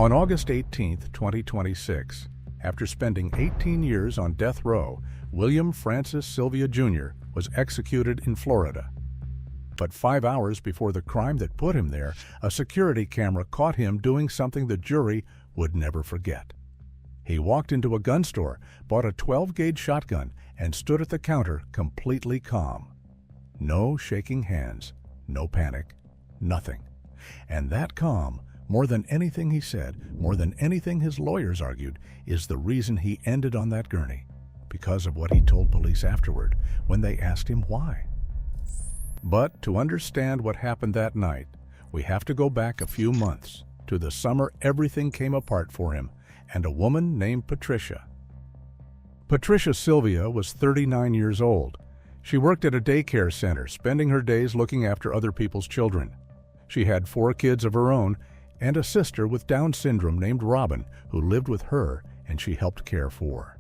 On August 18, 2026, after spending 18 years on death row, William Frances Silvia Jr. was executed in Florida. But 5 hours before the crime that put him there, a security camera caught him doing something the jury would never forget. He walked into a gun store, bought a 12-gauge shotgun, and stood at the counter completely calm. No shaking hands, no panic, nothing. And that calm, more than anything he said, more than anything his lawyers argued, is the reason he ended on that gurney, because of what he told police afterward when they asked him why. But to understand what happened that night, we have to go back a few months to the summer everything came apart for him and a woman named Patricia. Patricia Silvia was 39 years old. She worked at a daycare center, spending her days looking after other people's children. She had 4 kids of her own and a sister with Down syndrome named Robin, who lived with her and she helped care for.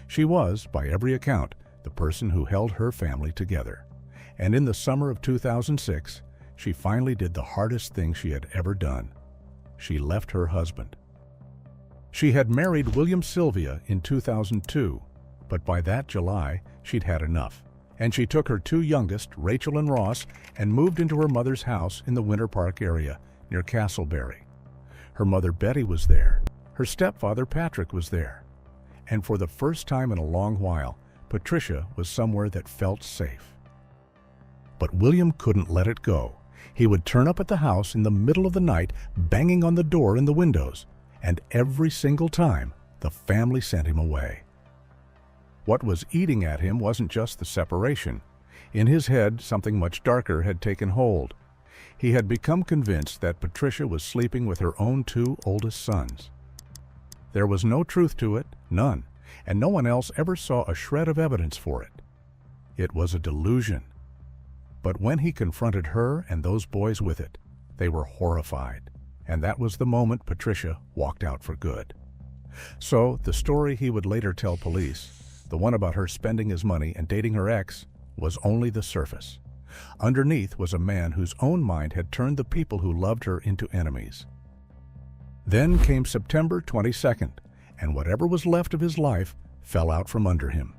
She was, by every account, the person who held her family together. And in the summer of 2006, she finally did the hardest thing she had ever done. She left her husband. She had married William Silvia in 2002, but by that July, she'd had enough. And she took her 2 youngest, Rachel and Ross, and moved into her mother's house in the Winter Park area, near Castleberry. Her mother Betty was there. Her stepfather Patrick was there. And for the first time in a long while, Patricia was somewhere that felt safe. But William couldn't let it go. He would turn up at the house in the middle of the night, banging on the door and the windows, and every single time, the family sent him away. What was eating at him wasn't just the separation. In his head, something much darker had taken hold. He had become convinced that Patricia was sleeping with her own 2 oldest sons. There was no truth to it, none, and no one else ever saw a shred of evidence for it. It was a delusion. But when he confronted her and those boys with it, they were horrified, and that was the moment Patricia walked out for good. So the story he would later tell police, the one about her spending his money and dating her ex, was only the surface. Underneath was a man whose own mind had turned the people who loved her into enemies. Then came September 22nd, and whatever was left of his life fell out from under him.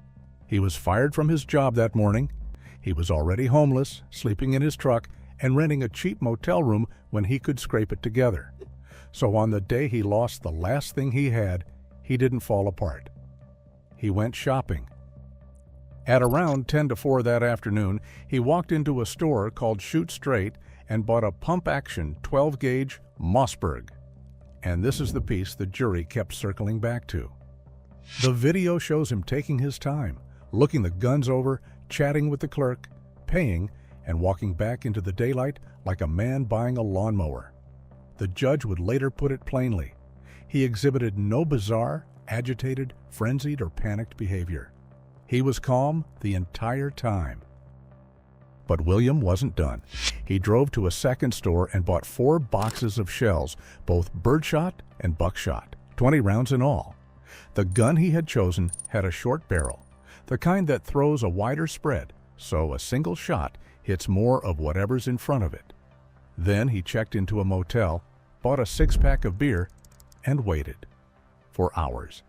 He was fired from his job that morning. He was already homeless, sleeping in his truck, and renting a cheap motel room when he could scrape it together. So on the day he lost the last thing he had, he didn't fall apart. He went shopping. At around 10 to 4 that afternoon, he walked into a store called Shoot Straight and bought a pump-action 12-gauge Mossberg. And this is the piece the jury kept circling back to. The video shows him taking his time, looking the guns over, chatting with the clerk, paying, and walking back into the daylight like a man buying a lawnmower. The judge would later put it plainly. He exhibited no bizarre, agitated, frenzied, or panicked behavior. He was calm the entire time. But William wasn't done. He drove to a second store and bought 4 boxes of shells, both birdshot and buckshot, 20 rounds in all. The gun he had chosen had a short barrel, the kind that throws a wider spread, so a single shot hits more of whatever's in front of it. Then he checked into a motel, bought a 6-pack of beer, and waited. For hours.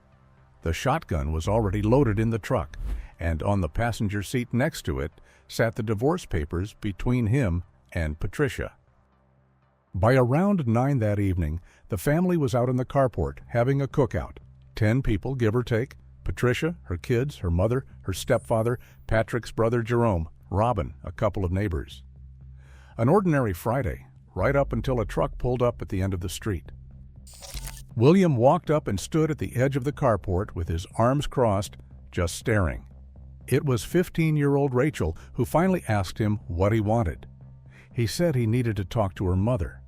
The shotgun was already loaded in the truck, and on the passenger seat next to it sat the divorce papers between him and Patricia. By around 9 that evening, the family was out in the carport having a cookout. 10 people, give or take: Patricia, her kids, her mother, her stepfather, Patrick's brother Jerome, Robin, a couple of neighbors. An ordinary Friday, right up until a truck pulled up at the end of the street. William walked up and stood at the edge of the carport with his arms crossed, just staring. It was 15-year-old Rachel who finally asked him what he wanted. He said he needed to talk to her mother.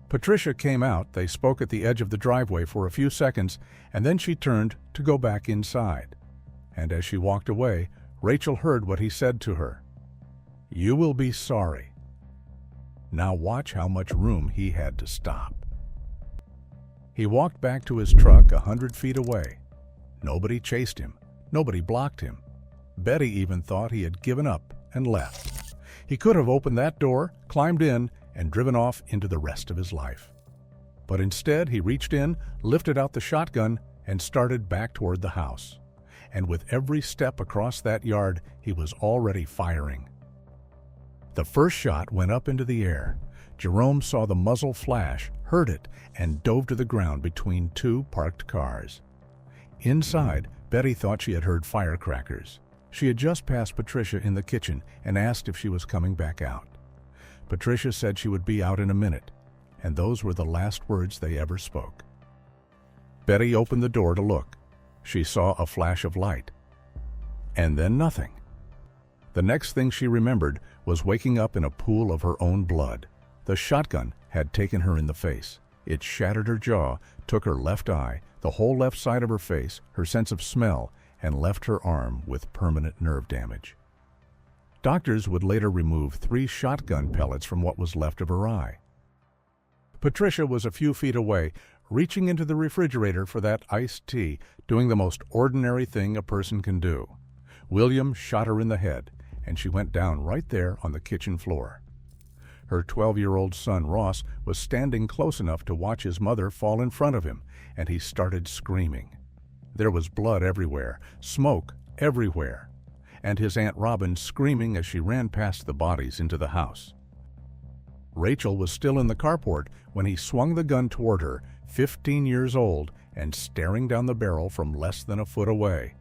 Patricia came out, they spoke at the edge of the driveway for a few seconds, and then she turned to go back inside. And as she walked away, Rachel heard what he said to her. "You will be sorry." Now watch how much room he had to stop. He walked back to his truck 100 feet away. Nobody chased him. Nobody blocked him. Betty even thought he had given up and left. He could have opened that door, climbed in, and driven off into the rest of his life. but instead he reached in, lifted out the shotgun, and started back toward the house. And with every step across that yard, he was already firing. The first shot went up into the air. Jerome saw the muzzle flash, heard it, and dove to the ground between two parked cars. Inside, Betty thought she had heard firecrackers. She had just passed Patricia in the kitchen and asked if she was coming back out. Patricia said she would be out in a minute, and those were the last words they ever spoke. Betty opened the door to look. She saw a flash of light, and then nothing. The next thing she remembered was waking up in a pool of her own blood. The shotgun had taken her in the face. It shattered her jaw, took her left eye, the whole left side of her face, her sense of smell, and left her arm with permanent nerve damage. Doctors would later remove 3 shotgun pellets from what was left of her eye. Patricia was a few feet away, reaching into the refrigerator for that iced tea, doing the most ordinary thing a person can do. William shot her in the head, and she went down right there on the kitchen floor. Her 12-year-old son, Ross, was standing close enough to watch his mother fall in front of him, and he started screaming. There was blood everywhere, smoke everywhere, and his Aunt Robin screaming as she ran past the bodies into the house. Rachel was still in the carport when he swung the gun toward her, 15 years old, and staring down the barrel from less than a foot away.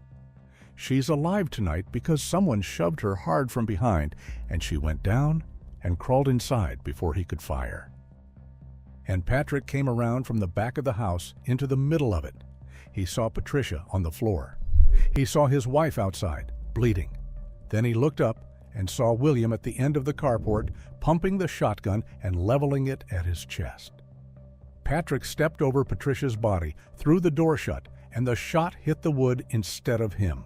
She's alive tonight because someone shoved her hard from behind, and she went down and crawled inside before he could fire. And Patrick came around from the back of the house into the middle of it. He saw Patricia on the floor. He saw his wife outside, bleeding. Then he looked up and saw William at the end of the carport, pumping the shotgun and leveling it at his chest. Patrick stepped over Patricia's body, threw the door shut, and the shot hit the wood instead of him.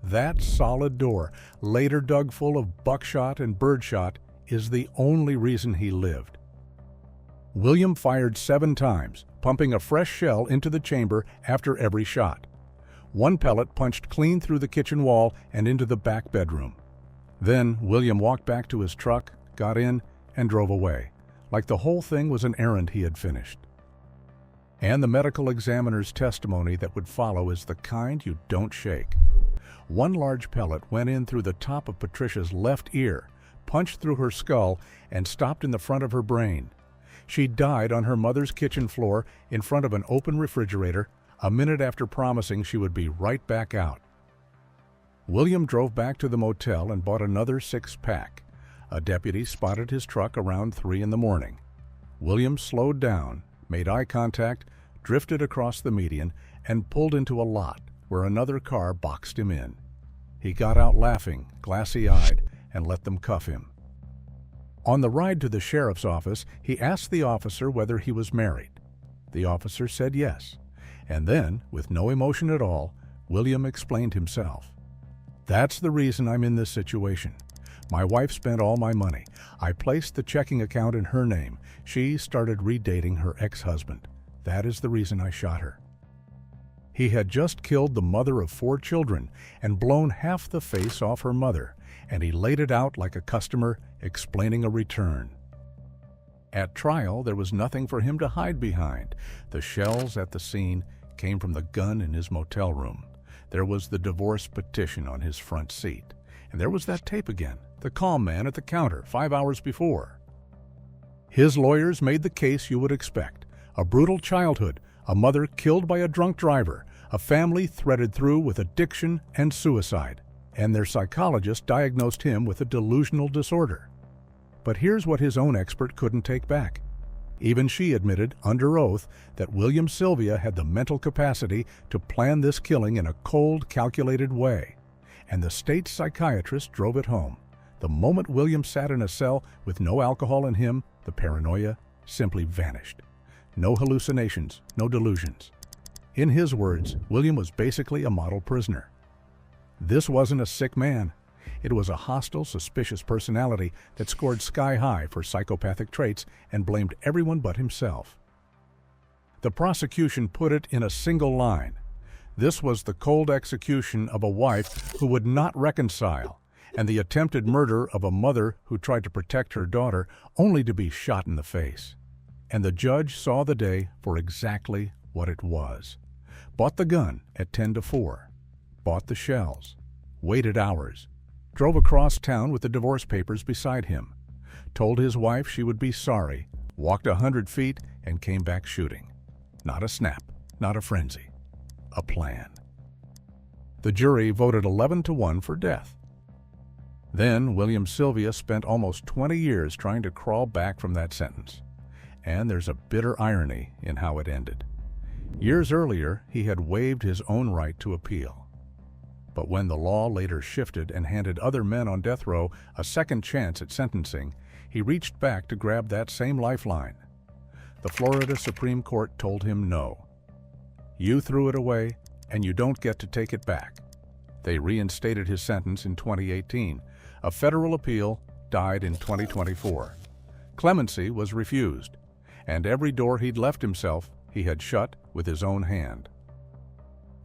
That solid door, later dug full of buckshot and birdshot, is the only reason he lived. William fired 7 times, pumping a fresh shell into the chamber after every shot. 1 pellet punched clean through the kitchen wall and into the back bedroom. Then William walked back to his truck, got in, and drove away, like the whole thing was an errand he had finished. And the medical examiner's testimony that would follow is the kind you don't shake. 1 large pellet went in through the top of Patricia's left ear, punched through her skull, and stopped in the front of her brain. She died on her mother's kitchen floor in front of an open refrigerator, a minute after promising she would be right back out. William drove back to the motel and bought another 6-pack. A deputy spotted his truck around 3 in the morning. William slowed down, made eye contact, drifted across the median, and pulled into a lot where another car boxed him in. He got out laughing, glassy-eyed, and let them cuff him. On the ride to the sheriff's office, he asked the officer whether he was married. The officer said yes, and then, with no emotion at all, William explained himself. "That's the reason I'm in this situation. My wife spent all my money. I placed the checking account in her name. She started redating her ex-husband. That is the reason I shot her." He had just killed the mother of 4 children and blown half the face off her mother, and he laid it out like a customer explaining a return. At trial, there was nothing for him to hide behind. The shells at the scene came from the gun in his motel room. There was the divorce petition on his front seat. And there was that tape again, the calm man at the counter 5 hours before. His lawyers made the case you would expect. A brutal childhood, a mother killed by a drunk driver, a family threaded through with addiction and suicide, and their psychologist diagnosed him with a delusional disorder. But here's what his own expert couldn't take back. Even she admitted, under oath, that William Silvia had the mental capacity to plan this killing in a cold, calculated way. And the state psychiatrist drove it home. The moment William sat in a cell with no alcohol in him, the paranoia simply vanished. No hallucinations, no delusions. In his words, William was basically a model prisoner. This wasn't a sick man. It was a hostile, suspicious personality that scored sky high for psychopathic traits and blamed everyone but himself. The prosecution put it in a single line. This was the cold execution of a wife who would not reconcile, and the attempted murder of a mother who tried to protect her daughter only to be shot in the face. and the judge saw the day for exactly what it was. Bought the gun at 10 to 4, bought the shells, waited hours, drove across town with the divorce papers beside him, told his wife she would be sorry, walked 100 feet, and came back shooting. Not a snap, not a frenzy, a plan. The jury voted 11 to 1 for death. Then William Silvia spent almost 20 years trying to crawl back from that sentence. And there's a bitter irony in how it ended. Years earlier, he had waived his own right to appeal. But when the law later shifted and handed other men on death row a second chance at sentencing, he reached back to grab that same lifeline. The Florida Supreme Court told him no. You threw it away, and you don't get to take it back. They reinstated his sentence in 2018. A federal appeal died in 2024. Clemency was refused, and every door he'd left himself, he had shut with his own hand.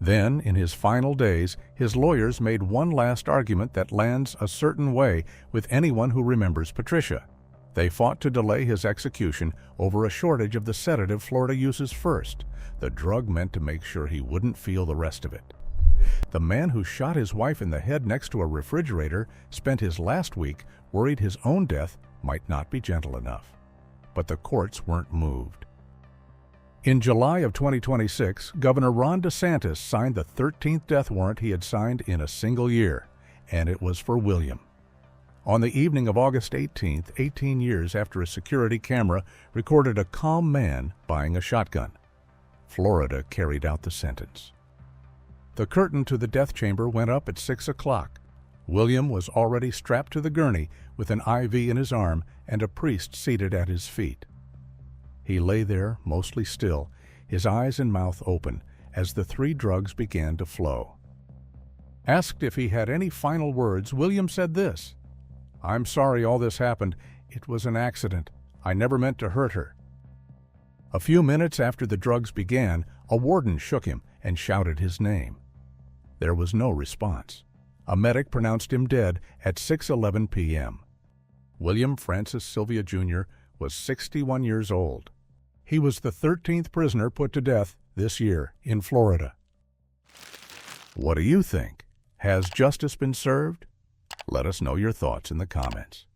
Then, in his final days, his lawyers made one last argument that lands a certain way with anyone who remembers Patricia. They fought to delay his execution over a shortage of the sedative Florida uses first, the drug meant to make sure he wouldn't feel the rest of it. The man who shot his wife in the head next to a refrigerator spent his last week worried his own death might not be gentle enough. But the courts weren't moved. In July of 2026, Governor Ron DeSantis signed the 13th death warrant he had signed in a single year, and it was for William. On the evening of August 18th, 18 years after a security camera recorded a calm man buying a shotgun, Florida carried out the sentence. The curtain to the death chamber went up at 6 o'clock. William was already strapped to the gurney with an IV in his arm and a priest seated at his feet. He lay there, mostly still, his eyes and mouth open, as the 3 drugs began to flow. Asked if he had any final words, William said this: "I'm sorry all this happened. It was an accident. I never meant to hurt her." A few minutes after the drugs began, a warden shook him and shouted his name. There was no response. A medic pronounced him dead at 6:11 p.m. William Frances Silvia Jr. was 61 years old. He was the 13th prisoner put to death this year in Florida. What do you think? Has justice been served? Let us know your thoughts in the comments.